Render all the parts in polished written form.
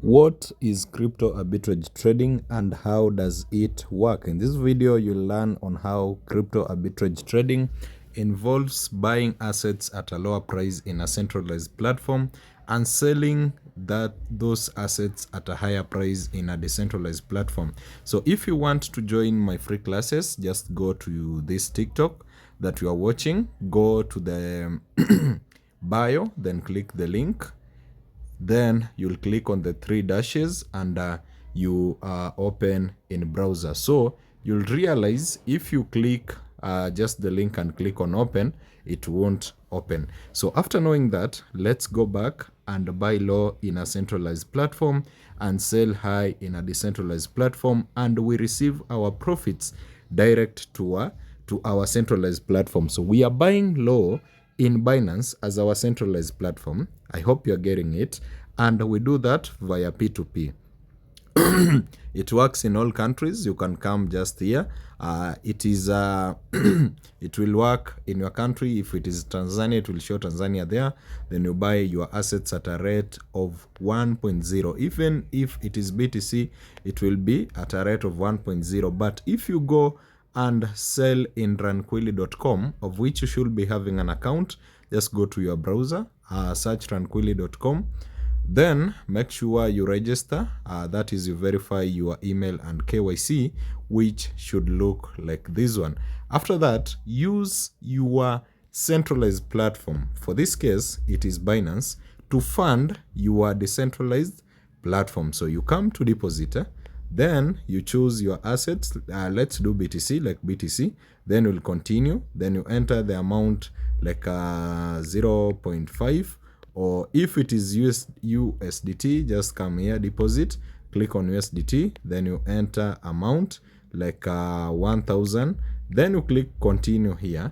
What is crypto arbitrage trading and how does it work? In this video, you'll learn on how crypto arbitrage trading involves buying assets at a lower price in a centralized platform and selling those assets at a higher price in a decentralized platform. So if you want to join my free classes, just go to this TikTok that you are watching, go to the bio, then click the link. Then you'll click on the three dashes and you open in browser. So you'll realize if you click just the link and click on open, it won't open. So after knowing that, let's go back and buy low in a centralized platform and sell high in a decentralized platform, and we receive our profits direct to our centralized platform. So we are buying low in Binance as our centralized platform. I hope you're getting it. And we do that via P2P. It works in all countries. You can come just here. It will work in your country. If it is Tanzania, it will show Tanzania there. Then you buy your assets at a rate of 1.0. Even if it is BTC, it will be at a rate of 1.0. But if you go and sell in tranquilly.com, of which you should be having an account, just go to your browser, search tranquilly.com. Then make sure you register, that is, you verify your email and KYC, which should look like this one. After that, use your centralized platform. For this case, it is Binance, to fund your decentralized platform. So you come to deposit, then you choose your assets. Let's do BTC, like BTC. Then we'll continue. Then you enter the amount like 0.5. Or if it is USDT, just come here, deposit, click on USDT, then you enter amount like 1,000. Then you click continue here.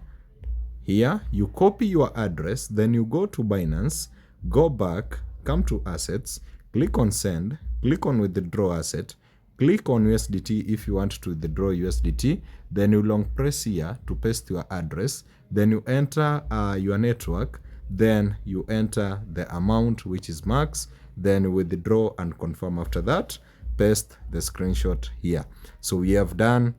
Here, you copy your address, then you go to Binance, go back, come to assets, click on send, click on withdraw asset, click on USDT if you want to withdraw USDT, then you long press here to paste your address, then you enter your network, then you enter the amount, which is max, then withdraw and confirm. After that, paste the screenshot here. So we have done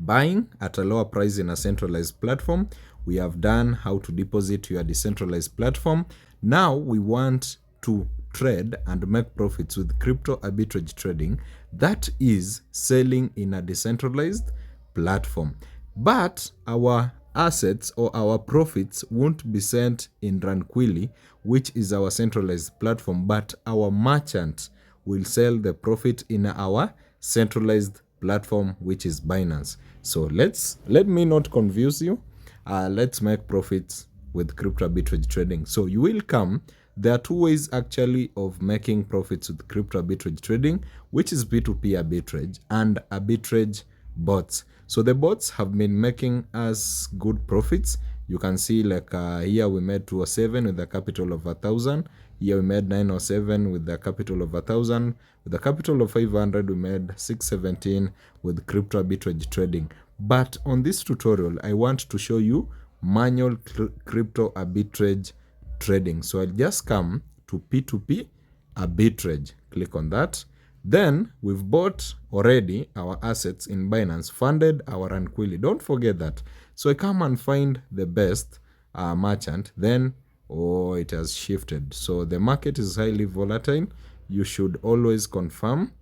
buying at a lower price in a centralized platform. We have done how to deposit your decentralized platform. Now we want to trade and make profits with crypto arbitrage trading, that is selling in a decentralized platform. But our assets or our profits won't be sent in Tranquilly, which is our centralized platform, but our merchant will sell the profit in our centralized platform, which is Binance. So let me not confuse you. Let's make profits with crypto arbitrage trading. So you will come. There are two ways actually of making profits with crypto arbitrage trading, which is P2P arbitrage and arbitrage bots. So the bots have been making us good profits. You can see like here we made 207 with a capital of 1,000. Here we made 907 with the capital of 1,000. With a capital of 500, we made 617 with crypto arbitrage trading. But on this tutorial, I want to show you manual crypto arbitrage trading. So I'll just come to P2P arbitrage, click on that. Then we've bought already our assets in Binance, funded our Tranquilly. Don't forget that. So I come and find the best merchant, then it has shifted. So the market is highly volatile. You should always confirm.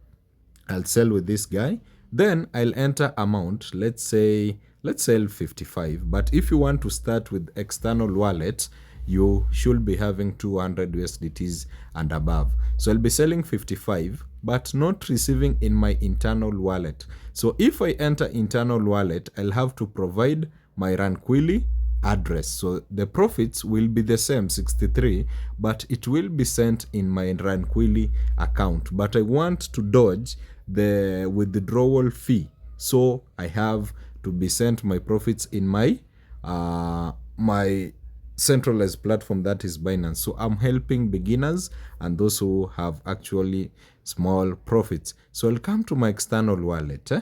I'll sell with this guy. Then I'll enter amount. Let's sell 55. But if you want to start with external wallet, you should be having 200 USDTs and above. So I'll be selling 55, but not receiving in my internal wallet. So if I enter internal wallet, I'll have to provide my Tranquilly address. So the profits will be the same, 63, but it will be sent in my Tranquilly account. But I want to dodge the withdrawal fee. So I have to be sent my profits in my centralized platform, that is Binance. So I'm helping beginners and those who have actually small profits. So I'll come to my external wallet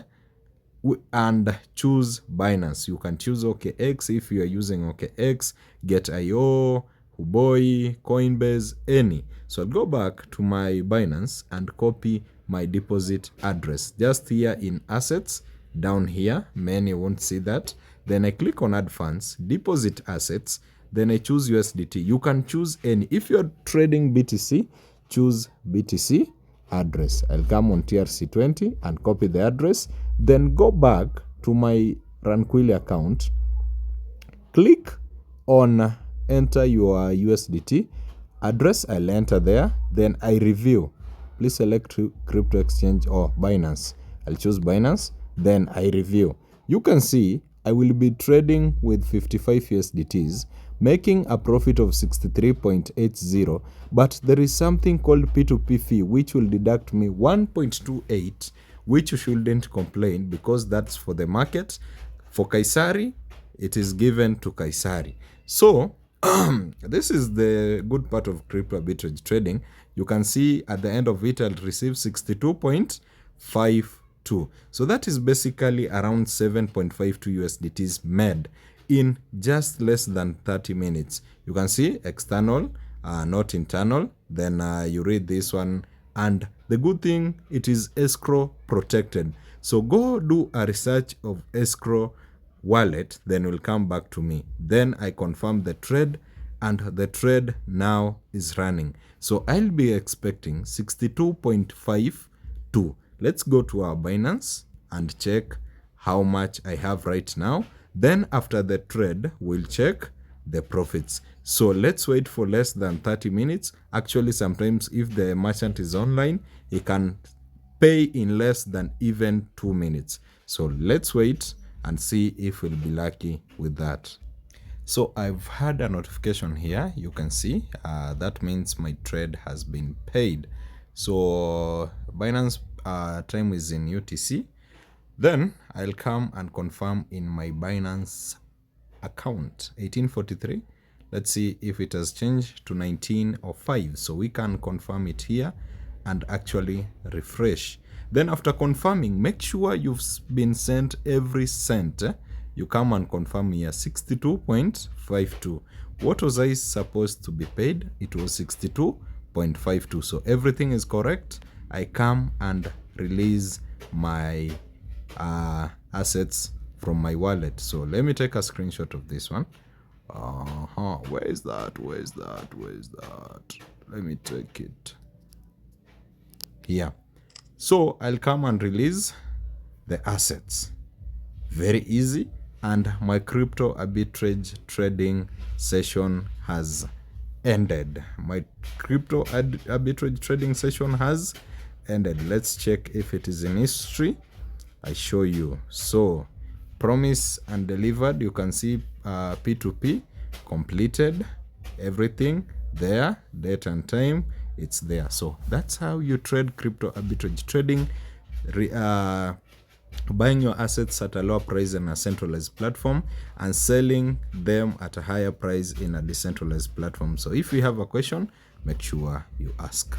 and choose Binance. You can choose OKX if you are using OKX, Get.io, Uboi, Coinbase, any. So I'll go back to my Binance and copy my deposit address. Just here in assets, down here, many won't see that. Then I click on add funds, deposit assets, then I choose USDT. You can choose any. If you're trading BTC, choose BTC address. I'll come on TRC20 and copy the address, then go back to my Ranquilly account, click on enter your USDT address. I'll enter there, then I review. Please select crypto exchange or Binance. I'll choose Binance, then I review. You can see I will be trading with 55 USDTs, making a profit of 63.80, but there is something called P2P fee, which will deduct me 1.28, which you shouldn't complain because that's for the market. For Kaisari, it is given to Kaisari. So this is the good part of crypto arbitrage trading. You can see at the end of it, I'll receive 62.52. So that is basically around 7.52 USDTs made in just less than 30 minutes. You can see external, not internal. Then you read this one. And the good thing, it is escrow protected. So go do a research of escrow wallet, then will come back to me. Then I confirm the trade, and the trade now is running. So I'll be expecting 62.52. Let's go to our Binance and check how much I have right now. Then after the trade, we'll check the profits. So let's wait for less than 30 minutes. Actually, sometimes if the merchant is online, he can pay in less than even 2 minutes. So let's wait and see if we'll be lucky with that. So I've had a notification here. You can see that means my trade has been paid. So Binance time is in UTC. Then I'll come and confirm in my Binance account 1843. Let's see if it has changed to 1905. So we can confirm it here and actually refresh. Then after confirming, make sure you've been sent every cent. You come and confirm here 62.52. What was I supposed to be paid? It was 62.52. So everything is correct. I come and release my assets from my wallet. So let me take a screenshot of this one. Where is that? Let me take it here. So I'll come and release the assets. Very easy. And my crypto arbitrage trading session has ended. My crypto arbitrage trading session has ended. Let's check if it is in history. I show you. So promise and delivered. You can see P2P completed, everything there, date and time, it's there. So that's how you trade crypto arbitrage trading, buying your assets at a lower price in a centralized platform and selling them at a higher price in a decentralized platform. So if you have a question, make sure you ask.